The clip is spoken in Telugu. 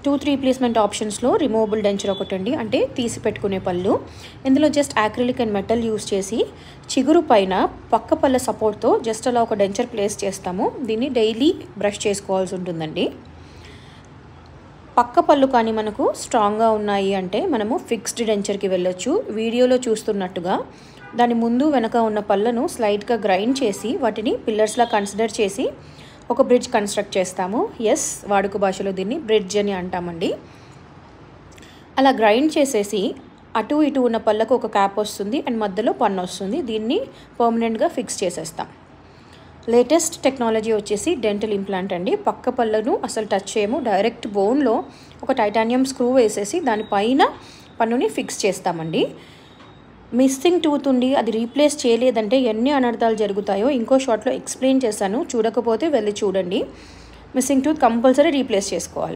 టూత్ రీప్లేస్మెంట్ ఆప్షన్స్లో రిమూవబుల్ డెంచర్ ఒకటండి, అంటే తీసి పెట్టుకునే పళ్ళు. ఇందులో just acrylic and metal use చేసి చిగురు పైన పక్క పళ్ళ సపోర్ట్తో జస్ట్ అలా ఒక డెంచర్ ప్లేస్ చేస్తాము. దీన్ని డైలీ బ్రష్ చేసుకోవాల్సి ఉంటుందండి. పక్క పళ్ళు కానీ మనకు స్ట్రాంగ్గా ఉన్నాయి అంటే మనము ఫిక్స్డ్ డెంచర్కి వెళ్ళొచ్చు. వీడియోలో చూస్తున్నట్టుగా దాని ముందు వెనక ఉన్న పళ్ళను స్లైడ్గా గ్రైండ్ చేసి వాటిని పిల్లర్స్లా కన్సిడర్ చేసి ఒక బ్రిడ్జ్ కన్స్ట్రక్ట్ చేస్తాము. ఎస్, వాడుక భాషలో దీన్ని బ్రిడ్జ్ అని అంటామండి. అలా గ్రైండ్ చేసేసి అటు ఇటు ఉన్న పళ్ళకు ఒక క్యాప్ వస్తుంది అండ్ మధ్యలో పన్ను వస్తుంది. దీన్ని పర్మనెంట్గా ఫిక్స్ చేసేస్తాం. లేటెస్ట్ టెక్నాలజీ వచ్చేసి డెంటల్ ఇంప్లాంట్ అండి. పక్క పళ్ళను అసలు టచ్ చేయము, డైరెక్ట్ బోన్లో ఒక టైటానియం స్క్రూ వేసేసి దానిపైన పన్నుని ఫిక్స్ చేస్తామండి. మిస్సింగ్ టూత్ ఉండి అది రీప్లేస్ చేయలేదంటే ఎన్ని అనర్థాలు జరుగుతాయో ఇంకో షార్ట్లో ఎక్స్ప్లెయిన్ చేశాను, చూడకపోతే వెళ్ళి చూడండి. మిస్సింగ్ టూత్ కంపల్సరీ రీప్లేస్ చేసుకోవాలి.